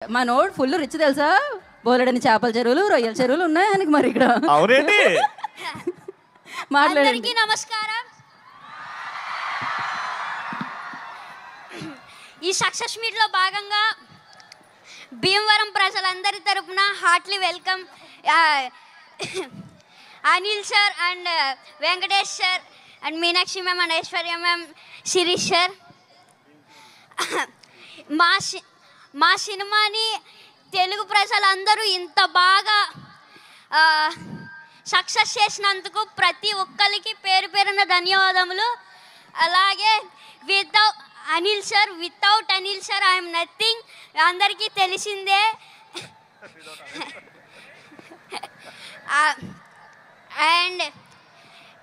మనోడు full rich తెలుసా, బోలెడని చేపల చెరువులు రొయ్యల చెరువులు ఉన్నాయి ఆయనకి. మరి ఇక్కడ అవునండి. అందరికీ నమస్కారం. ఈ సక్సెస్ మీట్ లో భాగంగా భీమవరం ప్రజలందరి తరపున heartly welcome Anil sir and Venkatesh sir and Meenakshi ma'am and Aishwarya ma'am, Sirish sir. మా సినిమాని తెలుగు ప్రజలందరూ ఇంత బాగా సక్సెస్ చేసినందుకు ప్రతి ఒక్కరికి పేరు పేరున ధన్యవాదములు. అలాగే without Anil sir I'm nothing, అందరికీ తెలిసిందే. And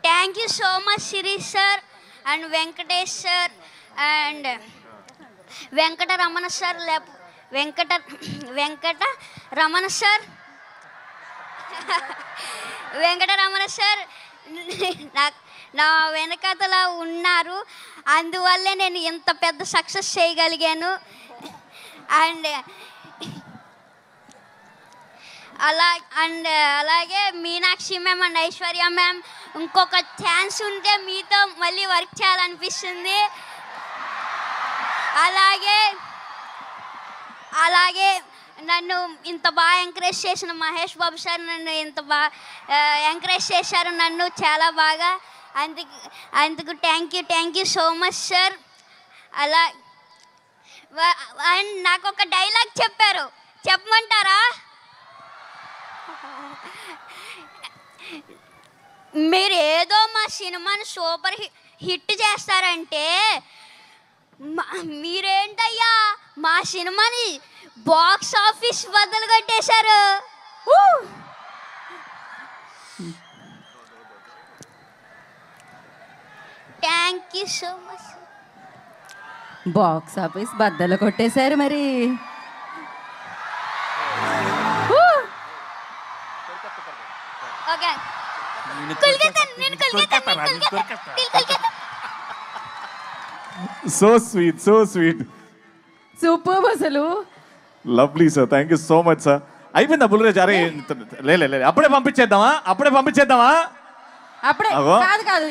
thank you so much Sirish sir and Venkatesh sir and Venkataramana sir Venkataramana sir నా వెనకతల ఉన్నారు, అందువల్లే నేను ఇంత పెద్ద సక్సెస్ చేయగలిగాను. అండ్ అలాగే Meenakshi ma'am and Aishwarya ma'am, ఇంకొక ఛాన్స్ ఉంటే మీతో మళ్ళీ వర్క్ చేయాలనిపిస్తుంది. అలాగే నన్ను ఇంత బాగా ఎంకరేజ్ చేసిన మహేష్ బాబు సార్ నన్ను ఇంత బాగా ఎంకరేజ్ చేశారు నన్ను చాలా బాగా. అందుకు thank you so much sir. And నాకు ఒక డైలాగ్ చెప్పారు, చెప్పమంటారా? మీరు ఏదో మా సినిమాని సూపర్ హిట్ చేస్తారంటే మీరేంటయ్యా మా సినిమాని బాక్స్ ఆఫీస్ బద్దలు కొట్టేశారు. Thank you so much. Box office బద్దలు కొట్టేశారు మరి. ఓకే, సో స్వీట్ సూపర్ అసలు. Lovely sir, thank you so much sir. అయిపోయిందా బుల్రాజ్? అరే లే అప్పుడే పంపించేద్దామా? అప్పుడే కాదు,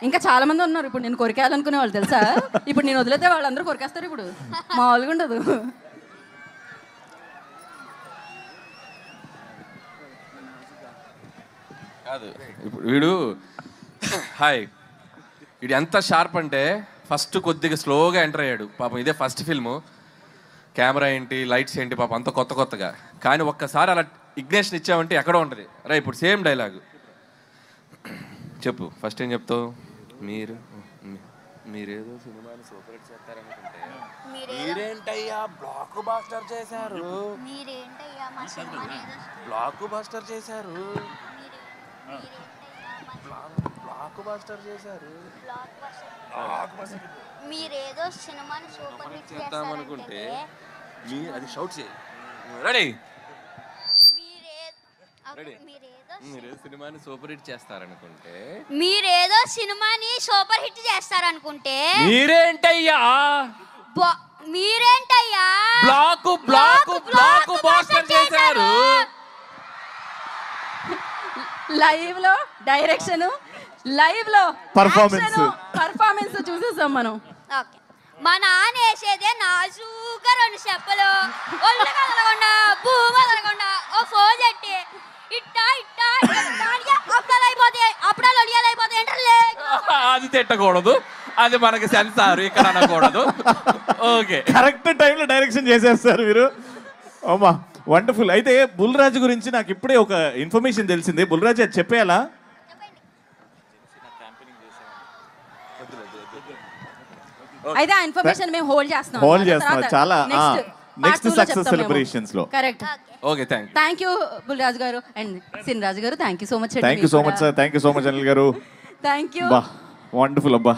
ఇంకా చాలా మంది ఉన్నారు. ఇప్పుడు నేను కొరికేయాలనుకునే వాళ్ళు తెలుసా. ఇప్పుడు నేను వదిలేతే వాళ్ళందరూ కొరికేస్తారు. ఇప్పుడు మామూలుగా ఉండదు. కాదు ఇప్పుడు వీడు ఎంత షార్ప్ అంటే ఫస్ట్ కొద్దిగా స్లోగా ఎంటర్ అయ్యాడు పాపం. ఇదే ఫస్ట్ ఫిల్ము, కెమెరా ఏంటి లైట్స్ ఏంటి పాపం అంత కొత్తగా. కానీ ఒక్కసారి అలా ఇగ్నేషన్ ఇచ్చామంటే ఎక్కడో ఉంటుంది. రా ఇప్పుడు సేమ్ డైలాగు చెప్పు. ఫస్ట్ ఏం చెప్తావు? మీరేదో సినిమాని సూపర్ హిట్ చేస్తారనుకుంటే మీరేంటయ్యా బ్లాక్ బాస్టర్ చేశారు. మీరేదో సినిమాని సూపర్ హిట్ చేస్తామనుకుంటే అది షౌట్ చేయి. రెడీ? మీరేదో సినిమాని సూపర్ హిట్ చేస్తారనుకుంటే మీరేంటయ్యా బ్లాక్ బాస్టర్ చేశారు. లైవ్ లో డైరెక్షన్, లైవ్ లో పర్ఫార్మెన్స్ చూసేసాం మనం. మా నాన్న వేసేదే నాజూగా 2 చెప్పలు, ఒళ్ళు కదలకుండా భూమి కదలకుండా ఓ ఫోన్ చెట్టి అప్పుడాలు ఒడియాలైపోతాయి. అది తిట్టకూడదు, అది మనకి సెన్సార్ ఇక్కడ అనకూడదు. ఓకే, కరెక్ట్ టైంలో డైరెక్షన్ చేసేస్తారు మీరు. అమ్మా వండర్ఫుల్. అయితే బుల్రాజ్ గురించి నాకు ఇప్పుడే ఒక ఇన్ఫర్మేషన్ తెలిసింది. బుల్రాజ్ అది చెప్పేయాలా? అయితే ఆ ఇన్ఫర్మేషన్ మేము హోల్డ్ చేస్తున్నాం చాలా నెక్స్ట్ సక్సెస్ సెలబ్రేషన్స్ లో. Correct. Okay, thank you Bulraj గారు అండ్ సిన్ రాజు గారు. Thank you so much. Thank you so much sir. Thank you so much Anil గారు. Thank you. వండర్ఫుల్ అబ్బా.